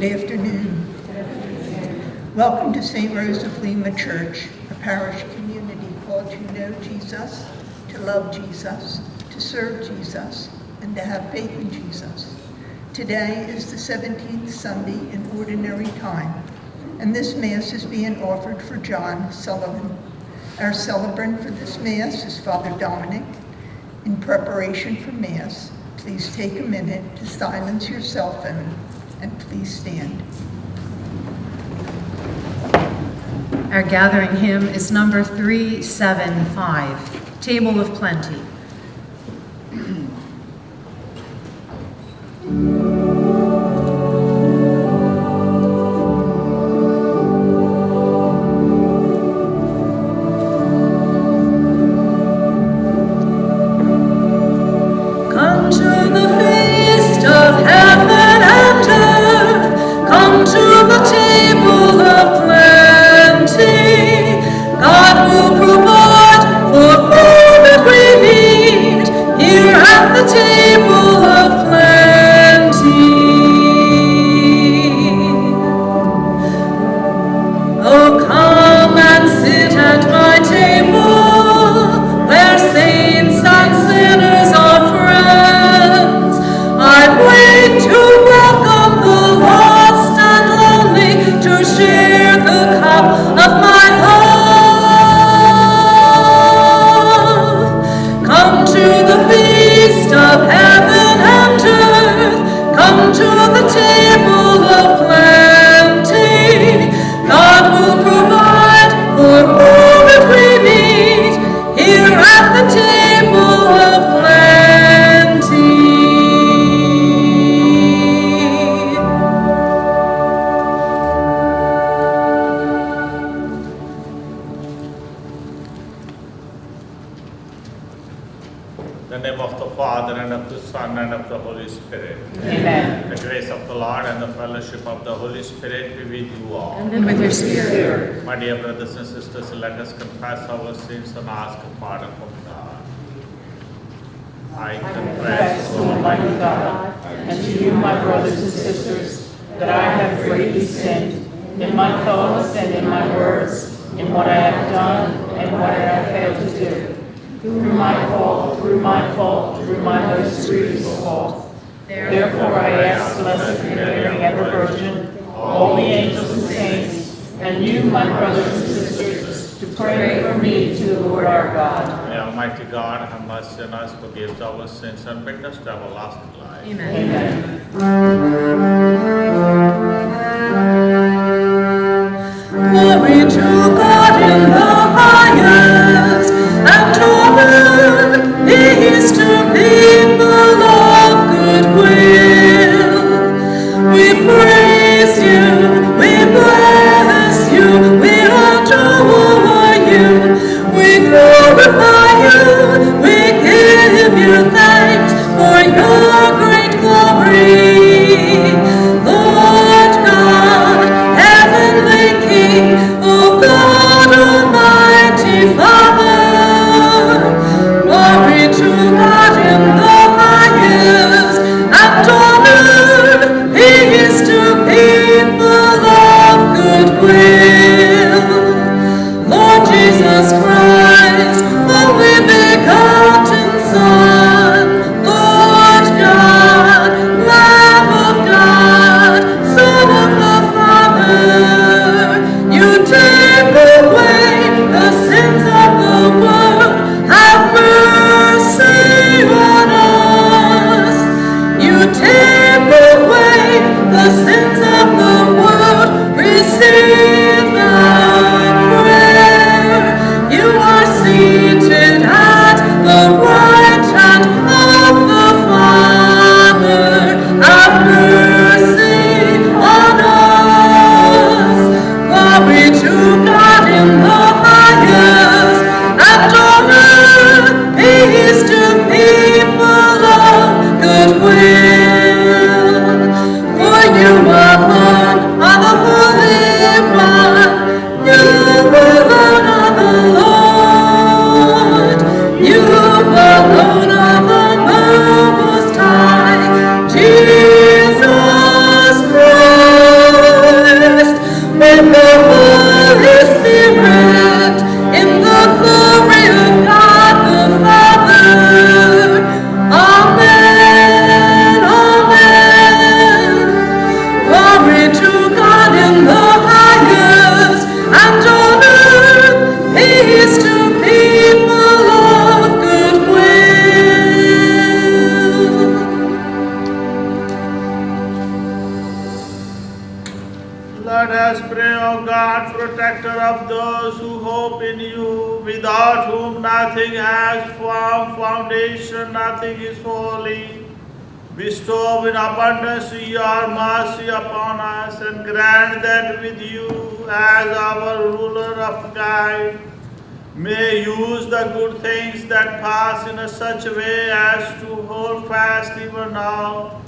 Good afternoon. Welcome to St. Rose of Lima Church, a parish community called to know Jesus, to love Jesus, to serve Jesus, and to have faith in Jesus. Today is the 17th Sunday in Ordinary Time, and this Mass is being offered for John Sullivan. Our celebrant for this Mass is Father Dominic. In preparation for Mass, please take a minute to silence your cell phone, and please stand. Our gathering hymn is number 375, Table of Plenty. My dear brothers and sisters, let us confess our sins and ask pardon from God. I confess, Almighty God, and to you, my brothers and sisters, that I have greatly sinned in my thoughts and in my words, in what I have done and what I have failed to do. Through my most grievous fault. Therefore I ask Blessed Mary, ever Virgin, all the angels and saints, and you, my brothers and sisters, to pray for me to the Lord our God. May Almighty God have mercy on us, forgive our sins, and bring us to everlasting life. Amen. Glory to God in the highest, and on earth peace to people of good will. We praise you, we bless you, we adore you, we glorify you, we give you thanks for your great glory, Lord God. protector of those who hope in you, without whom nothing has formed foundation, nothing is holy. Bestow in abundance your mercy upon us, and grant that with you as our ruler of guide, may use the good things that pass in such a way as to hold fast even now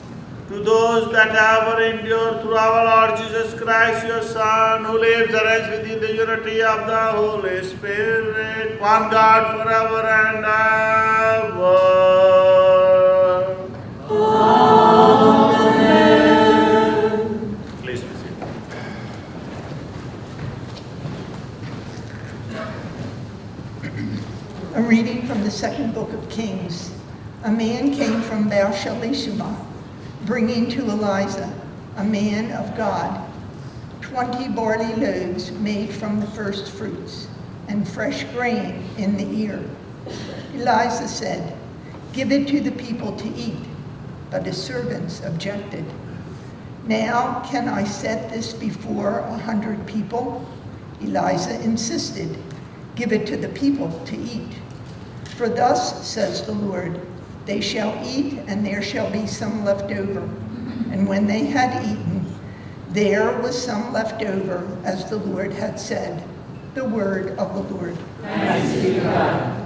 to those that ever endure, through our Lord Jesus Christ, your Son, who lives and reigns with you in the unity of the Holy Spirit, one God forever and ever. Amen. Please be seated. A reading from the second book of Kings. A man came from Baal-shalisha, bringing to Elijah, a man of God, 20 barley loaves made from the first fruits, and fresh grain in the ear. Elijah said, "Give it to the people to eat." But his servants objected. "Now can I set this before 100 people?" Elijah insisted, "Give it to the people to eat. For thus says the Lord, they shall eat, and there shall be some left over. And when they had eaten, there was some left over, as the Lord had said." The word of the Lord. Thanks be to God.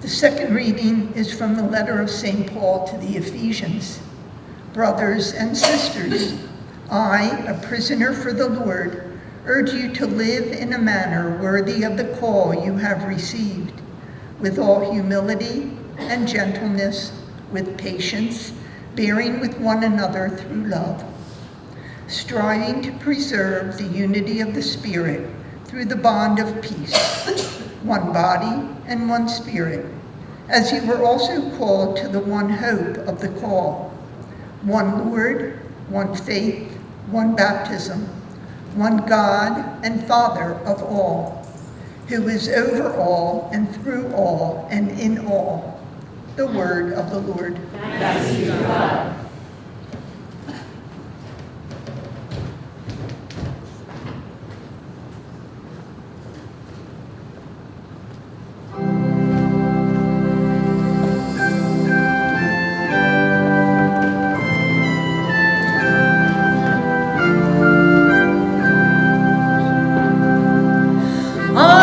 The second reading is from the letter of St. Paul to the Ephesians. Brothers and sisters, I, a prisoner for the Lord, urge you to live in a manner worthy of the call you have received, with all humility and gentleness, with patience, bearing with one another through love, striving to preserve the unity of the Spirit through the bond of peace, one body and one Spirit, as you were also called to the one hope of the call, one Lord, one faith, one baptism, one God and Father of all, who is over all and through all and in all. The word of the Lord. Thanks be to God. Amen.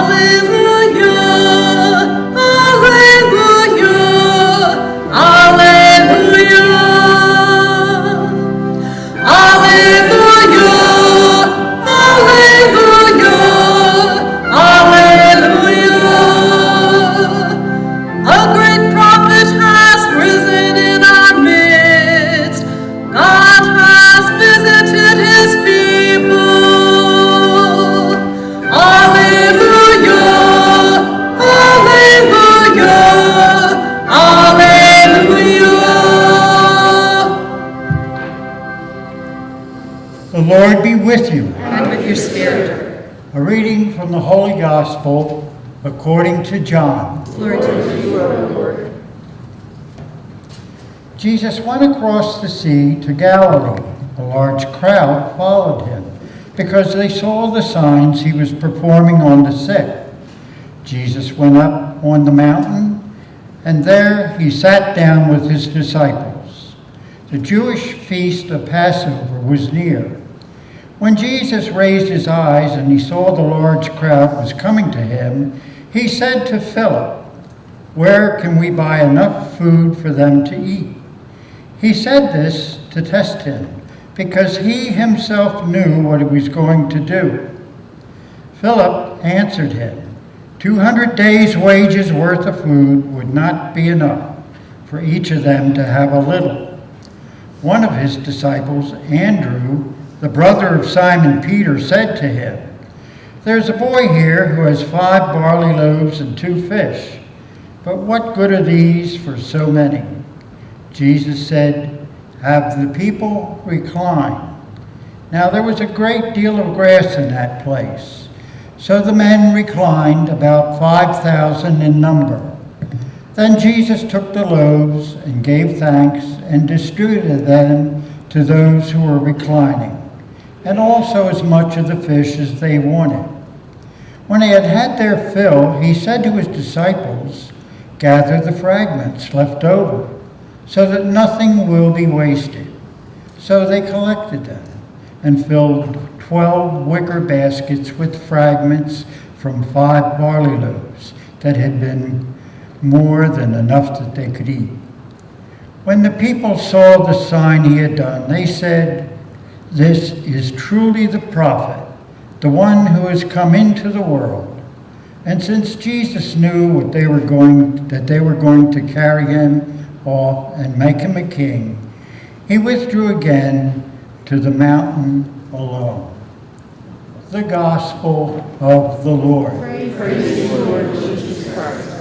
with you. and with your spirit. A reading from the Holy Gospel according to John. Glory to you. Jesus went across the sea to Galilee. A large crowd followed him because they saw the signs he was performing on the sick. Jesus went up on the mountain, and there he sat down with his disciples. The Jewish feast of Passover was near. When Jesus raised his eyes and he saw the large crowd was coming to him, he said to Philip, "Where can we buy enough food for them to eat?" He said this to test him, because he himself knew what he was going to do. Philip answered him, 200 days' wages worth of food would not be enough for each of them to have a little. One of his disciples, Andrew, the brother of Simon Peter, said to him, "There's a boy here who has 5 barley loaves and 2 fish, but what good are these for so many?" Jesus said, "Have the people recline." Now there was a great deal of grass in that place, so the men reclined, about 5,000 in number. Then Jesus took the loaves and gave thanks and distributed them to those who were reclining, and also as much of the fish as they wanted. When they had had their fill, he said to his disciples, "Gather the fragments left over, so that nothing will be wasted." So they collected them and filled 12 wicker baskets with fragments from 5 barley loaves that had been more than enough that they could eat. When the people saw the sign he had done, they said, "This is truly the prophet, the one who has come into the world." And since Jesus knew that they were going to carry him off and make him a king, he withdrew again to the mountain alone. The Gospel of the Lord. Praise you, Lord Jesus Christ.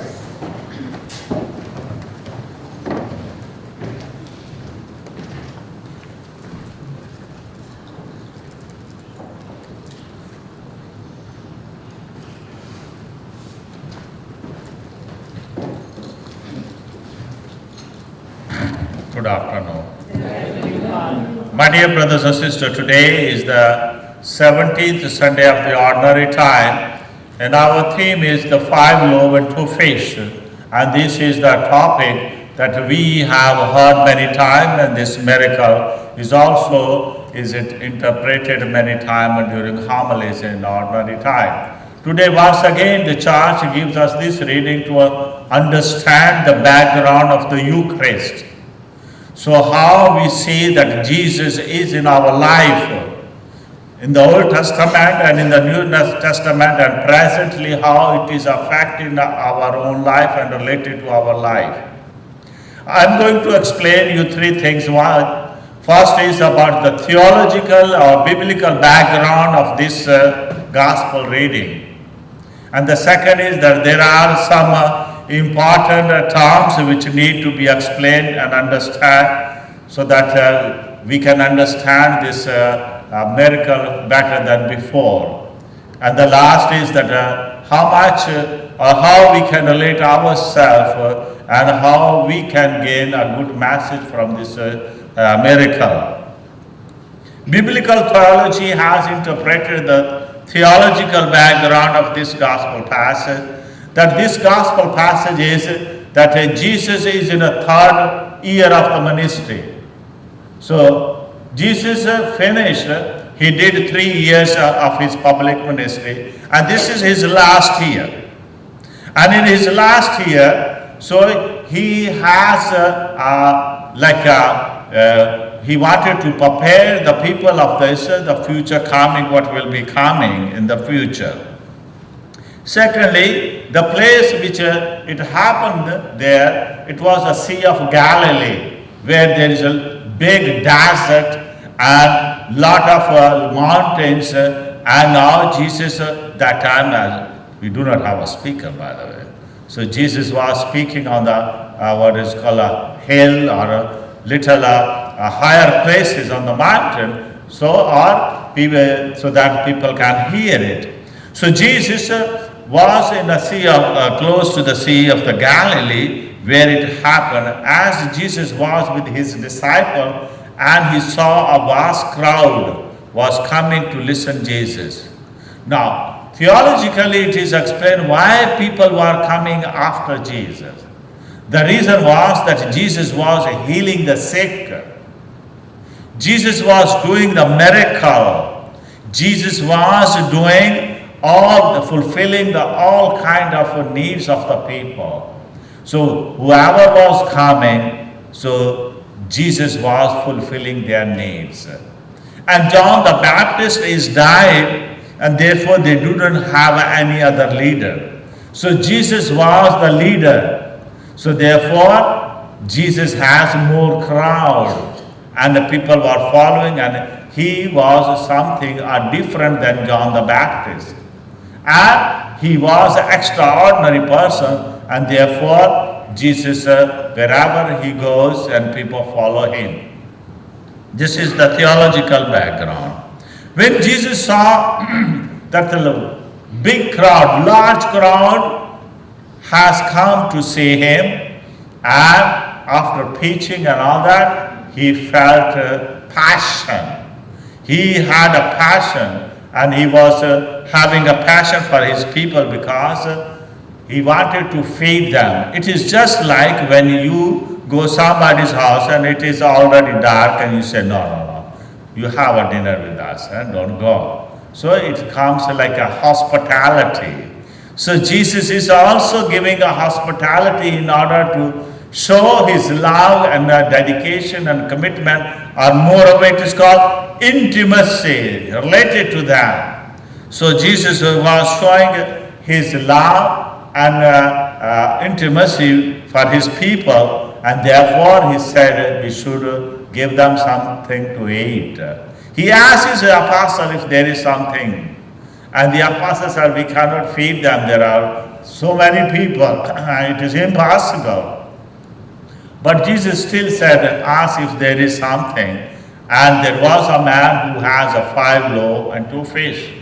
Good afternoon. My dear brothers and sisters, today is the 17th Sunday of the Ordinary Time, and our theme is the 5 loaves and 2 fish. And this is the topic that we have heard many times, and this miracle is interpreted many times during homilies in ordinary time. Today, once again, the church gives us this reading to understand the background of the Eucharist. So how we see that Jesus is in our life, in the Old Testament and in the New Testament, and presently how it is affecting our own life and related to our life. I'm going to explain you 3 things. First is about the theological or biblical background of this gospel reading. And the second is that there are some important terms which need to be explained and understand, so that we can understand this miracle better than before. And the last is that how much or how we can relate ourselves and how we can gain a good message from this miracle. Biblical theology has interpreted the theological background of this gospel passage, that this gospel passage is that Jesus is in a 3rd year of the ministry. So Jesus finished, he did 3 years of his public ministry, and this is his last year. And in his last year, so he has he wanted to prepare the people of this, the future coming, what will be coming in the future. Secondly, the place which it happened there, it was the Sea of Galilee, where there is a big desert and lot of mountains, and now Jesus, that time, we do not have a speaker, by the way. So Jesus was speaking on the, what is called a hill or a little higher places on the mountain. So, or so that people can hear it. So Jesus was in the sea of, close to the Sea of the Galilee, where it happened. As Jesus was with his disciple, and he saw a vast crowd was coming to listen to Jesus. Now, theologically, it is explained why people were coming after Jesus. The reason was that Jesus was healing the sick. Jesus was doing the miracle. Jesus was doing fulfilling all kind of needs of the people. So whoever was coming, so Jesus was fulfilling their needs. And John the Baptist is died, and therefore they didn't have any other leader. So Jesus was the leader. So therefore Jesus has more crowd, and the people were following, and he was something different than John the Baptist. And he was an extraordinary person, and therefore Jesus, wherever he goes, and people follow him. This is the theological background. When Jesus saw that the big crowd, large crowd has come to see him, and after preaching and all that, he felt passion. He had a passion, and he was having a passion for his people because he wanted to feed them. It is just like when you go somebody's house and it is already dark and you say, no, you have a dinner with us and don't go. So it comes like a hospitality. So Jesus is also giving a hospitality in order to show his love and dedication and commitment, or more of it is called intimacy related to them. So Jesus was showing his love and intimacy for his people, and therefore he said we should give them something to eat. He asked his apostle if there is something, and the apostle said we cannot feed them, there are so many people, it is impossible. But Jesus still said, ask if there is something, and there was a man who has 5 loaves and 2 fish.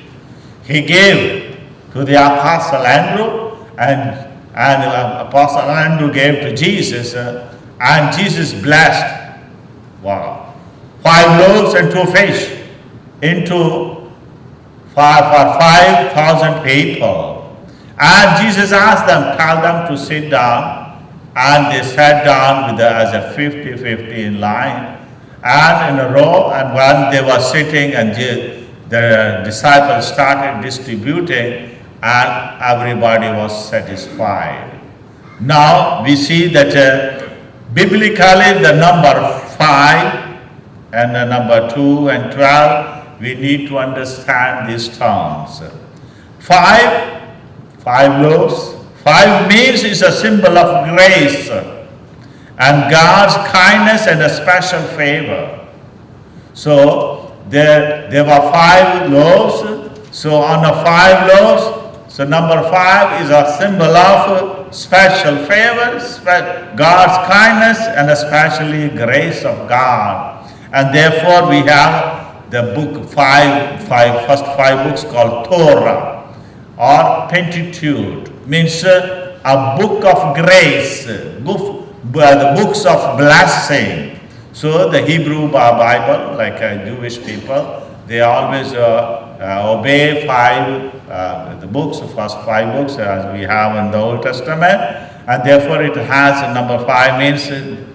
He gave to the apostle Andrew, and Apostle Andrew gave to Jesus, and Jesus blessed. Wow. 5 loaves and 2 fish for 5,000 people. And Jesus asked them, tell them to sit down, and they sat down as a 50-50 in line and in a row, and when they were sitting, and the disciples started distributing, and everybody was satisfied. Now we see that biblically the number 5 and the number 2 and 12, we need to understand these terms. 5 loaves. 5 means is a symbol of grace and God's kindness and a special favor. So there were 5 loaves. So on the 5 loaves, so number 5 is a symbol of special favor, God's kindness, and especially grace of God. And therefore we have the book first 5 books called Torah or Pentateuch, means a book of grace, the books of blessing. So the Hebrew Bible, like Jewish people, they always obey the books, the first 5 books as we have in the Old Testament, and therefore it has number 5 means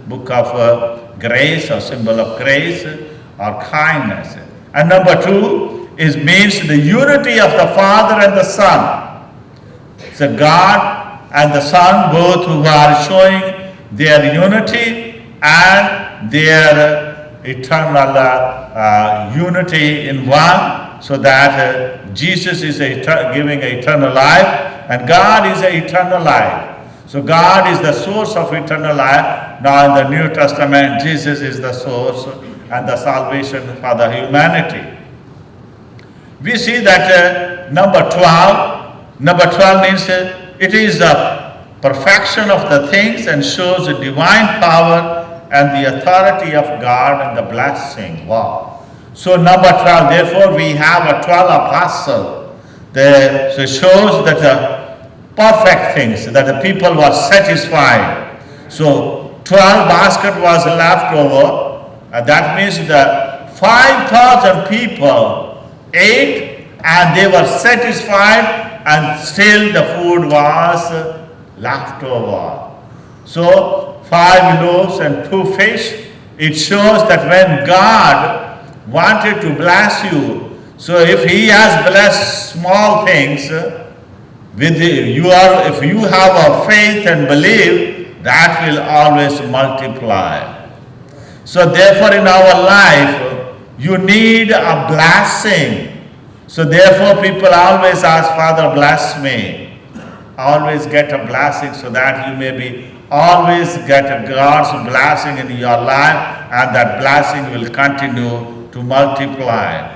book of grace or symbol of grace or kindness. And number 2 means the unity of the Father and the Son. So God and the Son both who are showing their unity and their eternal unity in one, so that Jesus is giving eternal life and God is eternal life. So God is the source of eternal life. Now in the New Testament, Jesus is the source and the salvation for the humanity. We see that number 12 means it is the perfection of the things and shows the divine power and the authority of God and the blessing. Wow. So number 12, therefore we have a 12 apostles. So it shows that the perfect things, that the people were satisfied. So 12 basket was left over, and that means the 5,000 people ate and they were satisfied, and still the food was left over. So 5 loaves and 2 fish, it shows that when God wanted to bless you, so if He has blessed small things, if you have a faith and belief, that will always multiply. So therefore in our life, you need a blessing. So therefore people always ask, Father, bless me. Always get a blessing so that you may be always get God's blessing in your life, and that blessing will continue to multiply.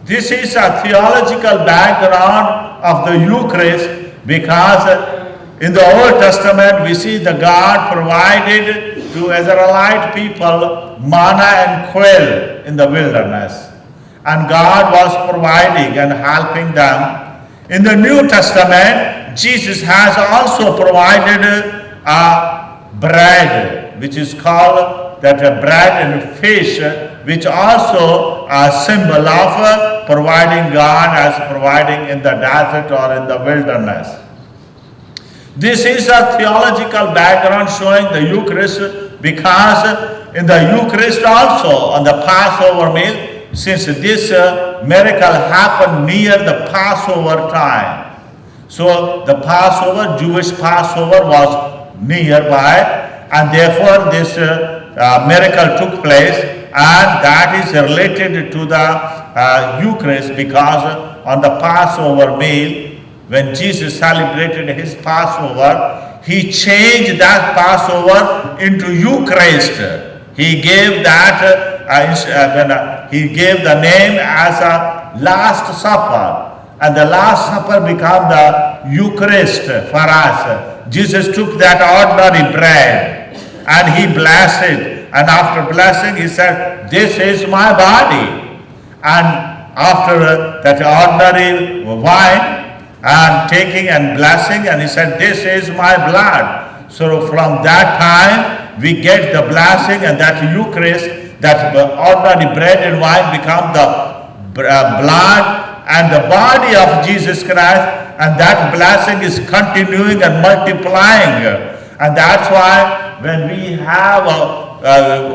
This is a theological background of the Eucharist, because in the Old Testament we see the God provided to Israelite people manna and quail in the wilderness, and God was providing and helping them. In the New Testament, Jesus has also provided a bread, which is called that bread and fish, which also a symbol of providing God as providing in the desert or in the wilderness. This is a theological background showing the Eucharist, because in the Eucharist also, on the Passover meal, since this miracle happened near the Passover time. So the Passover, Jewish Passover was nearby, and therefore this miracle took place. And that is related to the Eucharist, because on the Passover meal, when Jesus celebrated his Passover, he changed that Passover into Eucharist. He gave that, he gave the name as a Last Supper, and the Last Supper became the Eucharist for us. Jesus took that ordinary bread and he blessed it. And after blessing, he said, this is my body. And after that ordinary wine, and taking and blessing, and he said, this is my blood. So from that time, we get the blessing, and that Eucharist, that ordinary bread and wine become the blood and the body of Jesus Christ, and that blessing is continuing and multiplying. And that's why when we have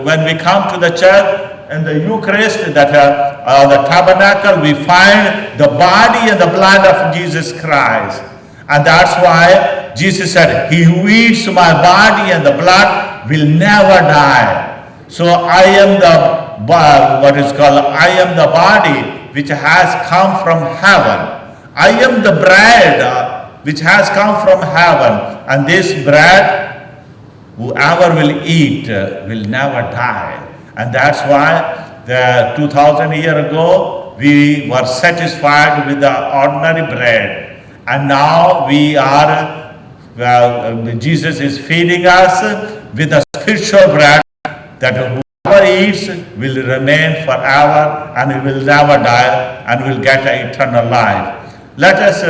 when we come to the church and the Eucharist, that the tabernacle, we find the body and the blood of Jesus Christ. And that's why Jesus said, he who eats my body and the blood will never die. So I am the, I am the body which has come from heaven. I am the bread which has come from heaven. And this bread, whoever will eat will never die. And that's why 2000 years ago, we were satisfied with the ordinary bread. And now we are, Jesus is feeding us with the spiritual bread, that whoever eats will remain forever and will never die and will get eternal life. Let us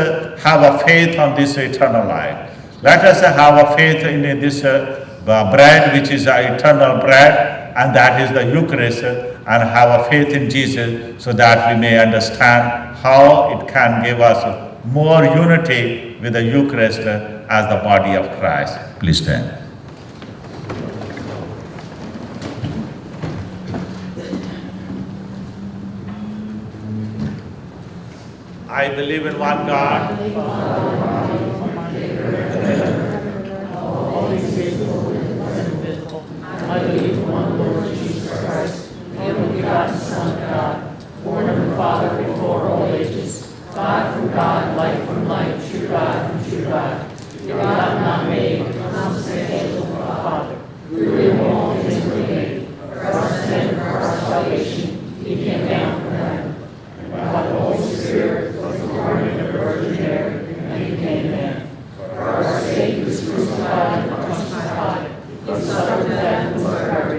have a faith on this eternal life. Let us have a faith in this bread, which is eternal bread, and that is the Eucharist, and have a faith in Jesus, so that we may understand how it can give us more unity with the Eucharist as the body of Christ. Please stand. I believe in one God. I believe in one Lord Jesus Christ, the only begotten Son of God, born of the Father before all ages, God from God, light from light, true God from true God, begotten, not made, consubstantial from the Father, through whom all things were made. For our sin and for our salvation, he came down from heaven, and by the Holy Spirit was incarnate of the Virgin Mary, and became man. For our sake he was crucified and crucified. He suffered death and was buried.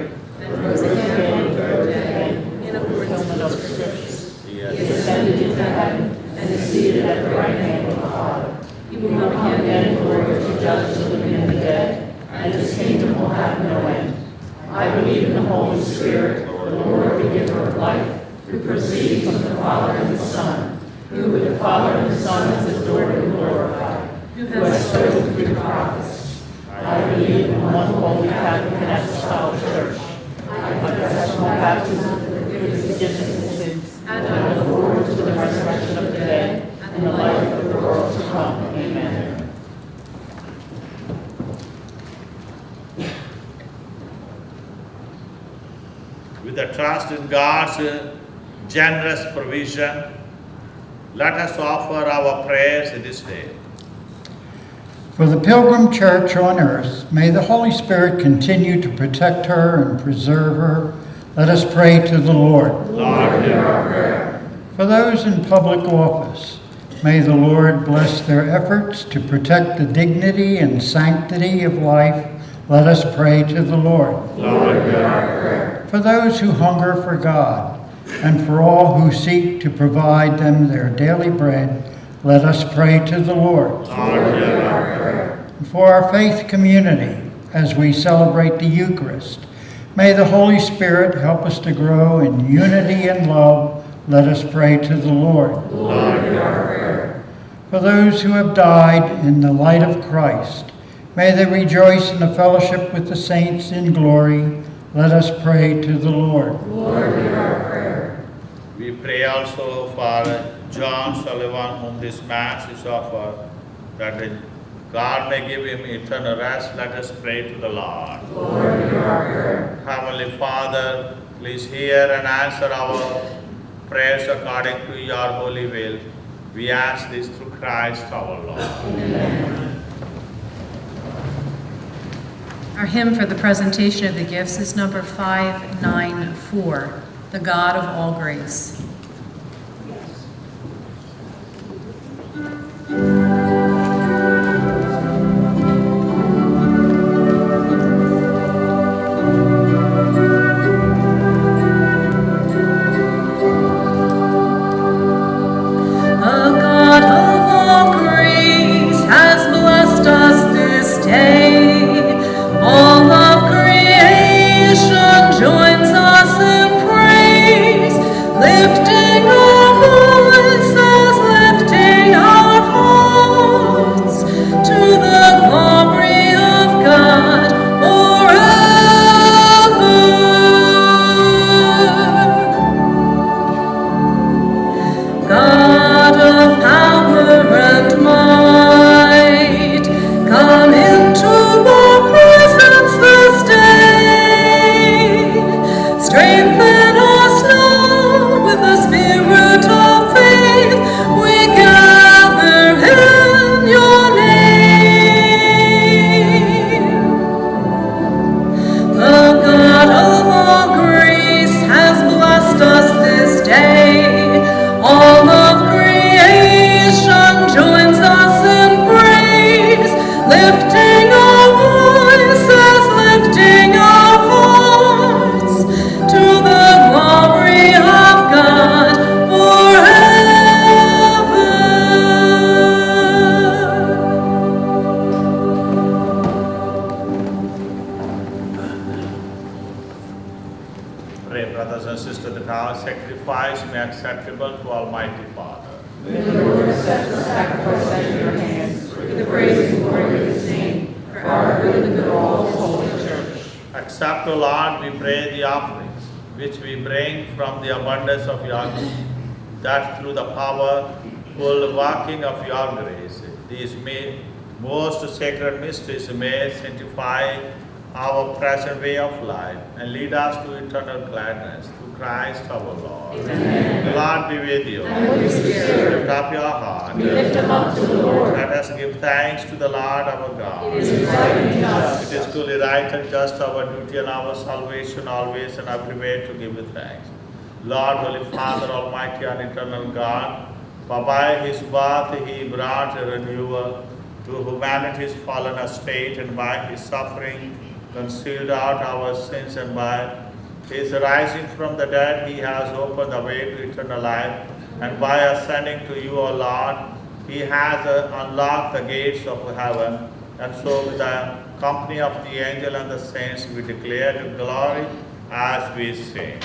in the Holy Spirit, the Lord, the giver of life, who proceeds from the Father and the Son, who with the Father and the Son is adored and glorified, who has spoken through the prophets. I believe in one holy Catholic and Apostolic Church. I confess my baptism for the forgiveness of sins, and I look forward to the resurrection of the dead and the life of the world to come. Amen. With the trust in God's generous provision, let us offer our prayers this day. For the Pilgrim Church on earth, may the Holy Spirit continue to protect her and preserve her. Let us pray to the Lord. Lord, hear our prayer. For those in public office, may the Lord bless their efforts to protect the dignity and sanctity of life. Let us pray to the Lord. Lord, hear our prayer. For those who hunger for God, and for all who seek to provide them their daily bread, let us pray to the Lord. Lord, hear our prayer. For our faith community, as we celebrate the Eucharist, may the Holy Spirit help us to grow in unity and love. Let us pray to the Lord. Lord, hear our prayer. For those who have died in the light of Christ, may they rejoice in the fellowship with the saints in glory. Let us pray to the Lord. Lord, hear our prayer. We pray also for John Sullivan, whom this Mass is offered, that God may give him eternal rest. Let us pray to the Lord. Lord, hear our prayer. Heavenly Father, please hear and answer our prayers according to your holy will. We ask this through Christ our Lord. Amen. Our hymn for the presentation of the gifts is number 594, The God of All Grace. Accept, O Lord, we pray, the offerings which we bring from the abundance of your grace, that through the powerful working of your grace, these most sacred mysteries may sanctify our present way of life and lead us to eternal gladness through Christ our Lord. Amen. The Lord be with you. And with your spirit. Lift up your heart. We lift them up to the Lord. Let us give thanks to the Lord our God. It is right and just. It is truly right and just, our duty and our salvation always and everywhere to give you thanks. Lord, Holy Father, Almighty and Eternal God, for by his birth he brought a renewal to humanity's fallen estate, and by his suffering concealed out our sins, and by his rising from the dead he has opened the way to eternal life, and by ascending to you, O Lord, he has unlocked the gates of heaven. And so with the company of the angel and the saints we declare to glory as we sing.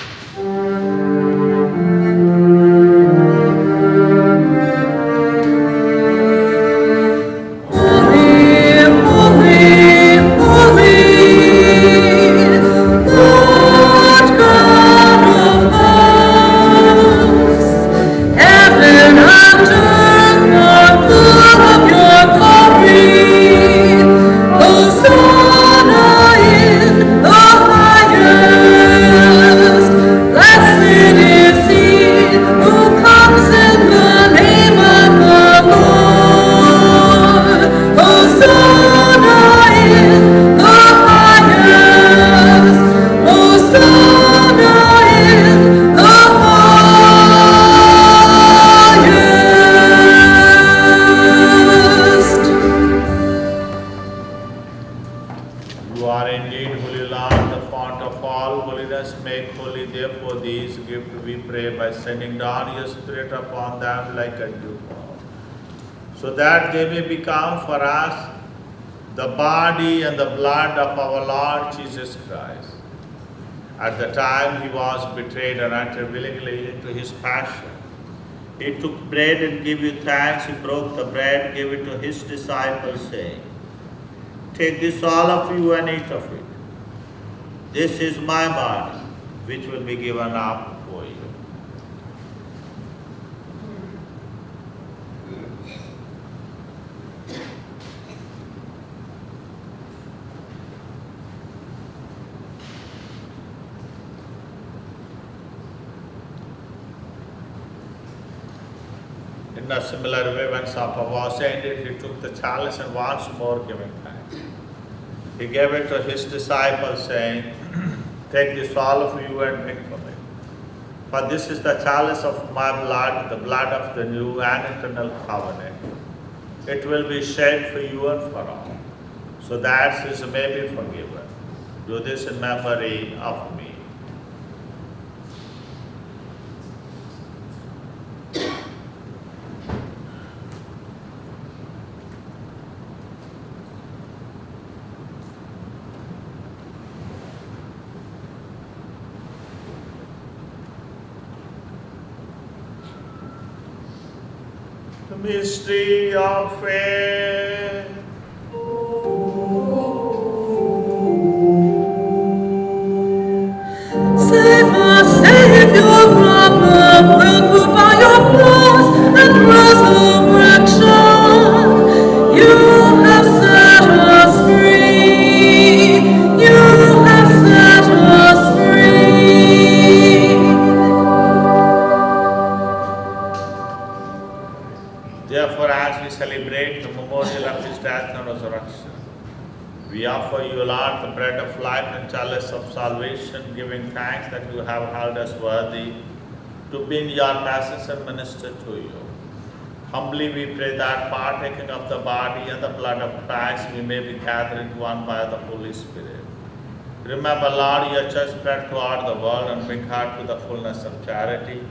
You are indeed holy, Lord, the fount of all holiness. Make holy, therefore, these gifts, we pray, by sending down your Spirit upon them like a dewfall, so that they may become for us the body and the blood of our Lord Jesus Christ. At the time he was betrayed and entered willingly into his passion, he took bread and gave you thanks. He broke the bread, gave it to his disciples, saying, "Take this, all of you, and eat of it. This is my body, which will be given up for you." In a similar way, when supper was ended, he took the chalice and once more giving thanks, he gave it to his disciples, saying, "Take this, all of you, and drink from it. For this is the chalice of my blood, the blood of the new and eternal covenant. It will be shed for you and for all, so that sins may be forgiven. Do this in memory of me." The mystery of faith. Save us, Savior, from the world, who by your cross and resurrection, you have set us free. You have set us free. Therefore, as we celebrate the memorial of his death and resurrection, we offer you, Lord, the bread of life and chalice of salvation, giving thanks that you have held us worthy to be in your presence and minister to you. Humbly we pray that, partaking of the body and the blood of Christ, we may be gathered into one by the Holy Spirit. Remember, Lord, your church spread throughout the world and bring her to the fullness of charity.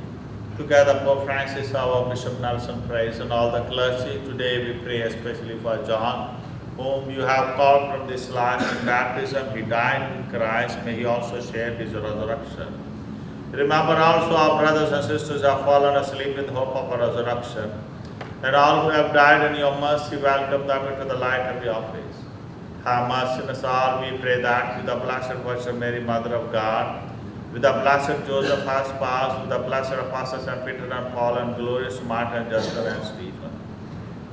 Together, Pope Francis, our Bishop Nelson prays, and all the clergy, today we pray especially for John, whom you have called from this life in baptism. He died in Christ. May he also share his resurrection. Remember also our brothers and sisters who have fallen asleep in the hope of a resurrection, and all who have died in your mercy, welcome them into the light of your face. Have mercy on us all, we pray, that with the Blessed Virgin Mary, Mother of God, with the Blessed Joseph, our spouse, with the Blessed Apostles St. Peter and Paul, and glorious Martin, Justin, and Stephen,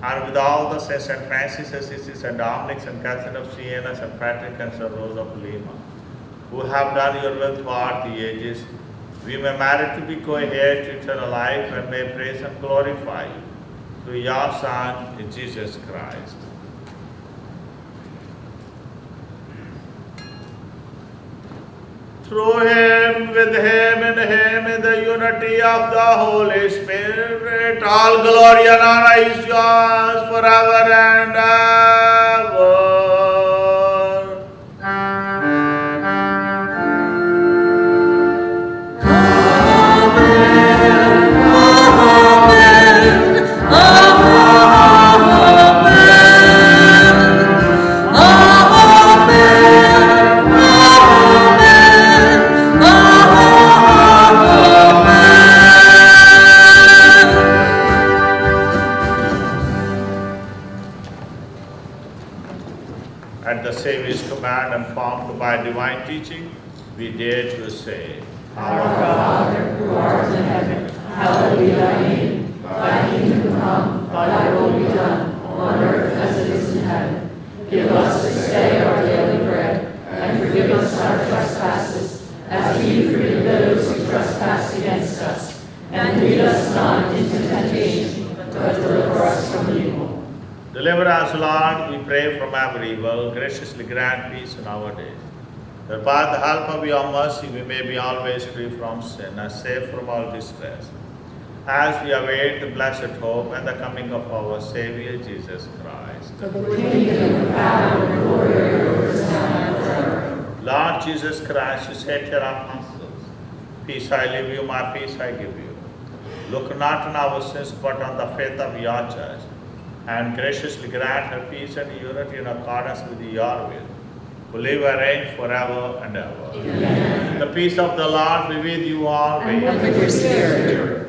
and with all the saints, St. Francis, Assisi, and Dominic, and Catherine of Siena, St. Patrick, and St. Rose of Lima, who have done your will throughout the ages, we may merit to be co-heirs to eternal life, and may praise and glorify you through your Son, Jesus Christ. Through him, with him, in the unity of the Holy Spirit, all glory and honor is yours forever and ever. Amen. teaching, we dare to say, Our Father, who art in heaven, hallowed be thy name. Thy kingdom come, thy will be done, on earth as it is in heaven. Give us this day our daily bread, and forgive us our trespasses, as we forgive those who trespass against us. And lead us not into temptation, but deliver us from evil. Deliver us, Lord, we pray, from every evil. Graciously grant peace in our days, that by the help of your mercy we may be always free from sin and safe from all distress, as we await the blessed hope and the coming of our Savior Jesus Christ. For the kingdom, power, and glory are yours now and forever. Lord Jesus Christ, you said to your apostles, peace I leave you, my peace I give you. Look not on our sins, but on the faith of your church, and graciously grant her peace and unity in accordance with your will, who live and reign forever and ever. Amen. The peace of the Lord be with you always. And with your spirit.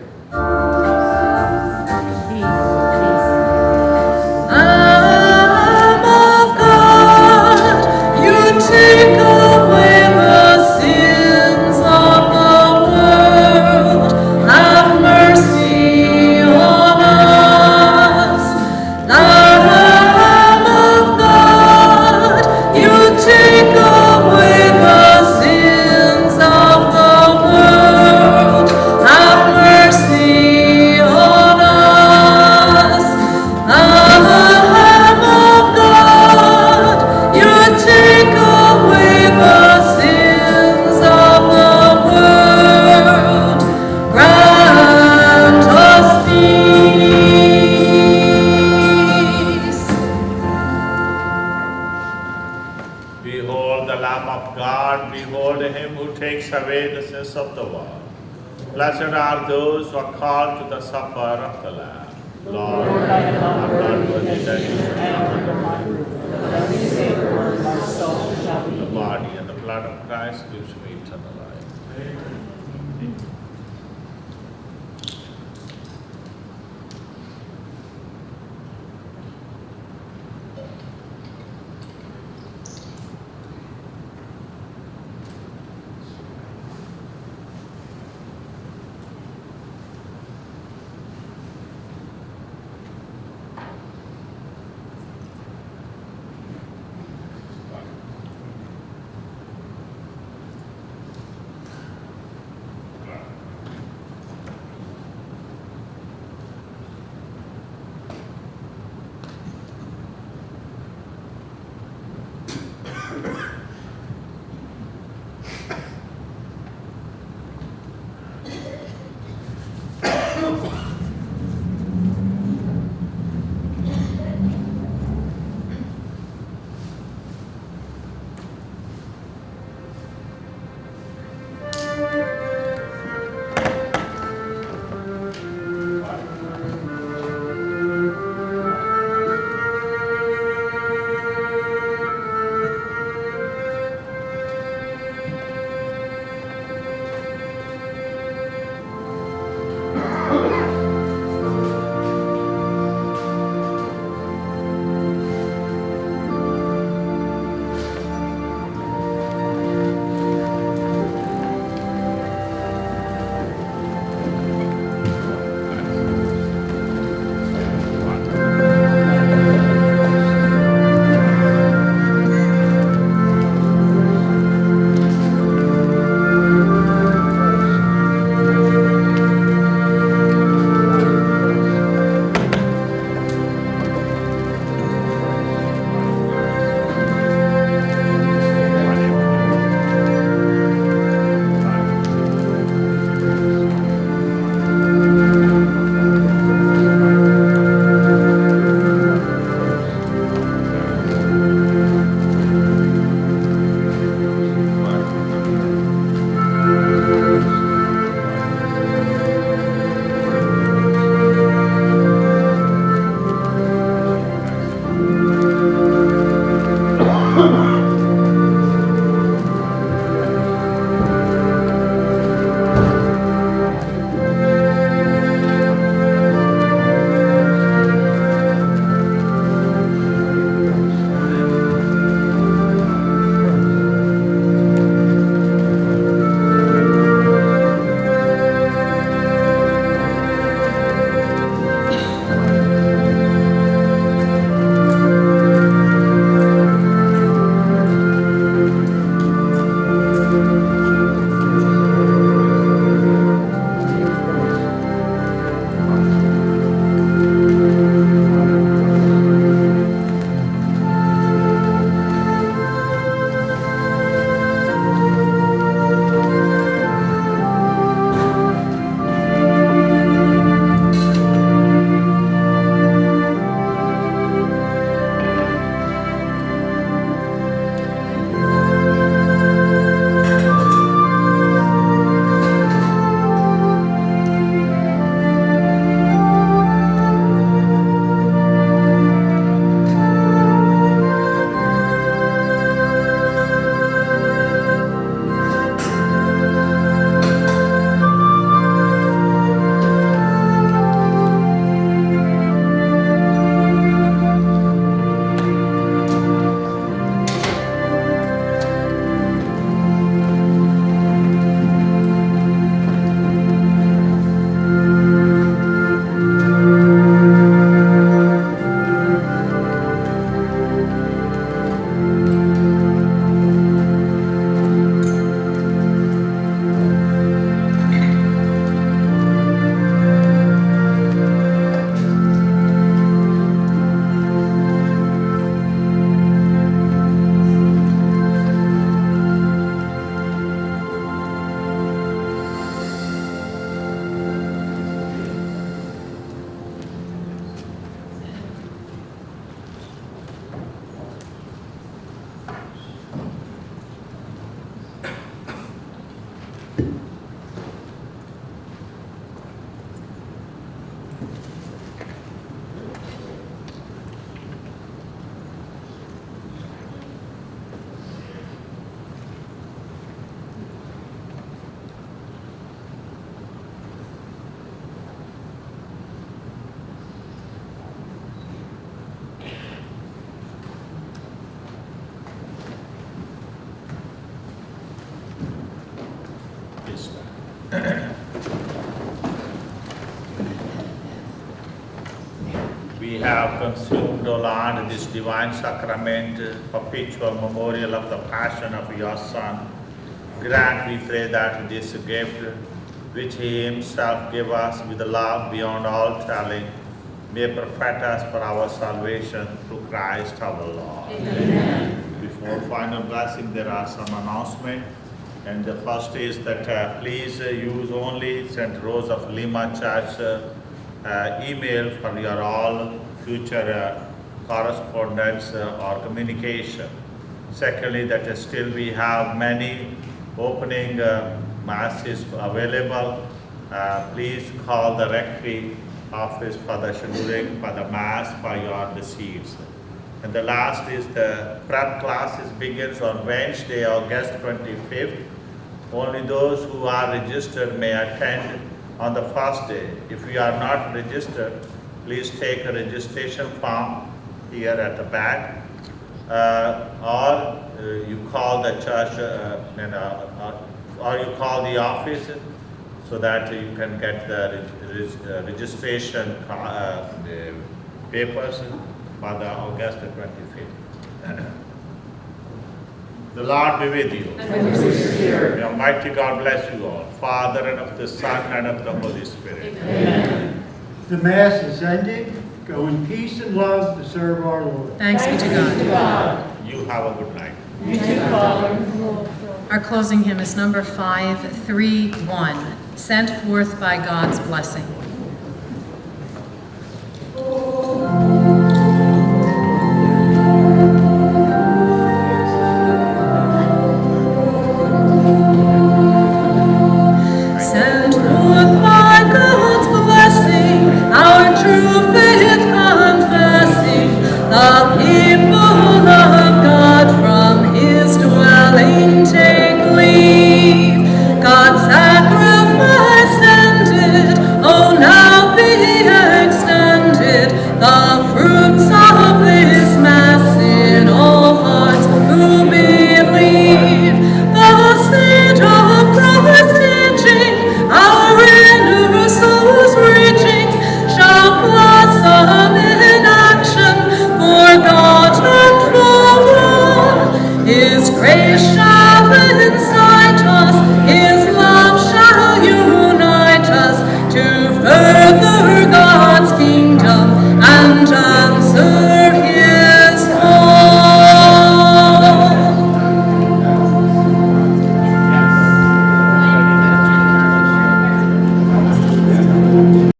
Lamb of God, you take away the sins of the world. Have mercy on us. Lamb of God, you take away the sins of the world. Have mercy on us. Lamb of God, you take away the sins of the world. Grant us peace. Behold the Lamb of God, behold him who takes away the sins of the world. Blessed are those who are called to the supper of the Lamb. Lord, I am not worthy worthy that you should enter under my roof, but as you say the word, my soul shall be the healed. body and the blood of Christ gives me eternal life. Please stand. We have consumed, O Lord, this divine sacrament, perpetual memorial of the passion of your Son. Grant, we pray, that this gift which he himself gave us with love beyond all telling may perfect us for our salvation through Christ our Lord. Amen. Before final blessing, there are some announcements. And the first is that please use only St. Rose of Lima Church email for your all future correspondence or communication. Secondly, that still we have many opening masses available. Please call the rectory office for the scheduling for the mass for your deceased. And the last is the prep classes begins on Wednesday, August 25th. Only those who are registered may attend on the first day. If you are not registered, please take a registration form here at the back, or you call the church or you call the office so that you can get the registration papers for the August 25th. The Lord be with you. And with your spirit. May Almighty God bless you all, Father, and of the Son, and of the Holy Spirit. Amen. The Mass is ended. Go in peace and love to serve our Lord. Thanks be to God. God. You have a good night. You too, Father. Our closing hymn is number 531, Sent Forth by God's Blessing.